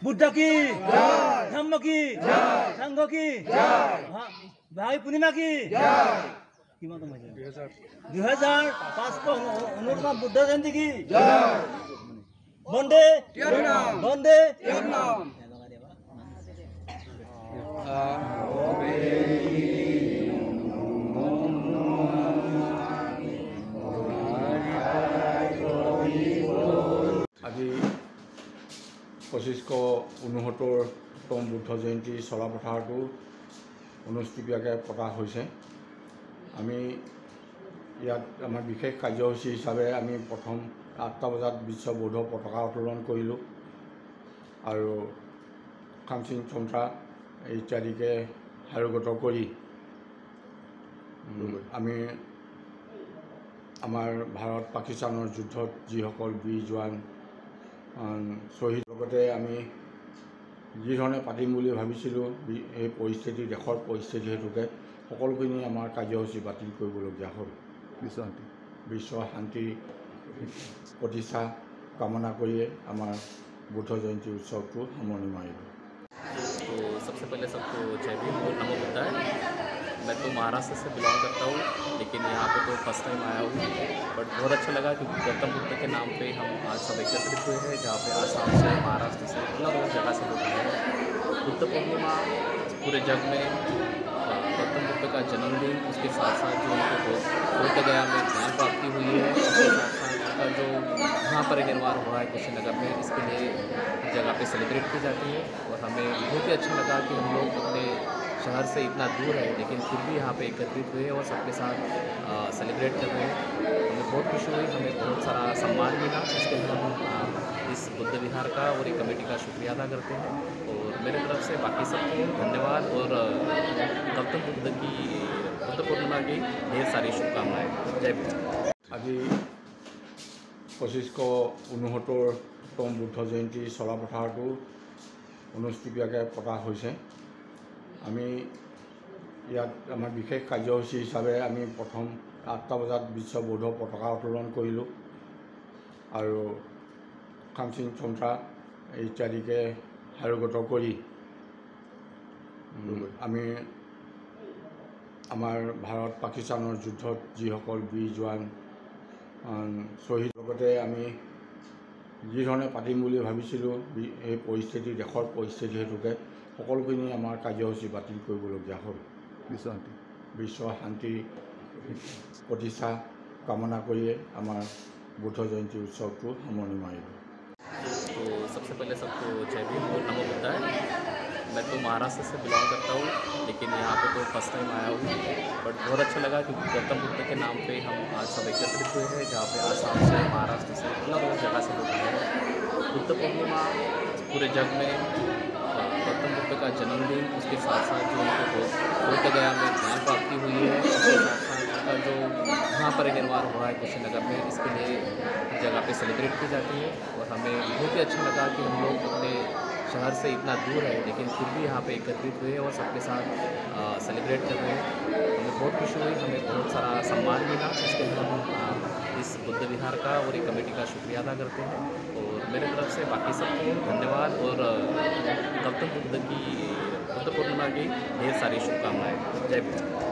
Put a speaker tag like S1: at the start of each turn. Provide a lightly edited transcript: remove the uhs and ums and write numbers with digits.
S1: बुद्ध की धम्म की संघ की भाई पूर्णिमा की 2005 बुद्ध जयंती की बंदे बंदे
S2: আজি 2569তম বুদ্ধ জয়ন্তী চলাপথাৰটো অনুষ্ঠিতভাৱে পতা হৈছে। আমি ইয়াত আমাৰ বিশেষ কাৰ্যসূচী হিচাপে আমি প্ৰথম 8টা বজাত বিশ্ব বৌদ্ধ পতাকা উত্তোলন কৰিলোঁ আৰু খামচিং চন্ত্ৰা ইত্যাদিকে হাৰুগত কৰি আমি আমাৰ ভাৰত পাকিস্তানৰ যুদ্ধত যিসকল বীৰ জোৱান শ্বহীদ লগতে আমি যিধৰণে পাতিম বুলি ভাবিছিলোঁ এই পৰিস্থিতি দেশৰ পৰিস্থিতি হেতুকে সকলোখিনি আমাৰ কাৰ্যসূচী বাতিল কৰিবলগীয়া হ'ল। বিশ্ব শান্তি প্ৰতিষ্ঠা কামনা কৰিয়ে আমাৰ बुद्ध जयंती उत्सव को सामने मारिलो।
S3: तो सबसे पहले सबको जय भीम और नमो बुद्धाय। मैं तो महाराष्ट्र से बिलोंग करता हूँ, लेकिन यहाँ पे तो फर्स्ट टाइम आया हूँ। बट बहुत अच्छा लगा क्योंकि गौतम बुद्ध के नाम पे हम आज सब एकत्रित हुए हैं, जहाँ पे आसाम से महाराष्ट्र से अलग अलग जगह से लोग आए हैं। बुद्ध पूर्णिमा पूरे जग में गौतम बुद्ध का जन्मदिन, उसके साथ साथ जो उनको बोध गया में ज्ञान प्राप्ति हुई है, उसके साथ साथ का जो यहाँ परिनिर्वाण हुआ है कुशीनगर में, इसके लिए जगह पे सेलिब्रेट की जाती है। और हमें बहुत ही अच्छा लगा कि हम लोग अपने शहर से इतना दूर है लेकिन फिर भी यहाँ पे एकत्रित हुए और सबके साथ सेलिब्रेट कर रहे हैं। हमें बहुत खुशी हुई, हमें बहुत सारा सम्मान मिला, इसके लिए हम इस बुद्ध विहार का और एक कमेटी का शुक्रिया अदा करते हैं। और मेरे तरफ से बाकी सबको धन्यवाद और गौतम बुद्ध की बुद्ध पूर्णिमा की ढेर सारी शुभकामनाएँ। जय भीम।
S2: আজি 2569তম বুদ্ধ জয়ন্তী চলাপথাৰটো অনুষ্ঠিতভাৱে পতা হৈছে। আমি ইয়াত আমাৰ বিশেষ কাৰ্যসূচী হিচাপে আমি প্ৰথম 8টা বজাত বিশ্ব বৌদ্ধ পতাকা উত্তোলন কৰিলোঁ আৰু খামচিং চন্ত্ৰা ইত্যাদিকে হাৰুগত কৰি আমি আমাৰ ভাৰত পাকিস্তানৰ যুদ্ধত যিসকল বীৰ জোৱান শ্বহীদ লগতে আমি যিধৰণে পাতিম বুলি ভাবিছিলোঁ এই পৰিস্থিতি দেশৰ পৰিস্থিতি হেতুকে সকলোখিনি আমাৰ কাৰ্যসূচী বাতিল কৰিবলগীয়া হ'ল। বিশ্ব শান্তি প্ৰতিষ্ঠা কামনা কৰিয়ে আমাৰ बुद्ध जयंती उत्सव को सामने मारिलो।
S3: तो सबसे पहले सबको जय भीम और नमो बुद्धाय। मैं तो महाराष्ट्र से बिलोंग करता हूँ, लेकिन यहाँ पे तो फर्स्ट टाइम आया हूँ। बट बहुत अच्छा लगा क्योंकि गौतम बुद्ध के नाम पे हम आज सब एकत्रित हुए हैं, जहाँ पे आसाम से महाराष्ट्र से अलग अलग जगह से लोग आए हैं। बुद्ध पूर्णिमा पूरे जग में गौतम बुद्ध का जन्मदिन, उसके साथ साथ जो उनको बोध गया में ज्ञान प्राप्ति हुई है, उसके साथ साथ का जो यहाँ परिनिर्वाण हुआ है कुशीनगर में, इसके लिए जगह पे सेलिब्रेट की जाती है। और हमें बहुत ही अच्छा लगा कि हम लोग अपने शहर से इतना दूर है लेकिन फिर भी यहाँ पे एकत्रित हुए और सबके साथ सेलिब्रेट कर रहे हैं। हमें बहुत खुशी हुई, हमें बहुत सारा सम्मान मिला, इसके लिए हम इस बुद्ध विहार का और एक कमेटी का शुक्रिया अदा करते हैं। और मेरे तरफ से बाकी सबको धन्यवाद और गौतम बुद्ध की बुद्ध पूर्णिमा की ढेर सारी शुभकामनाएँ। जय भीम।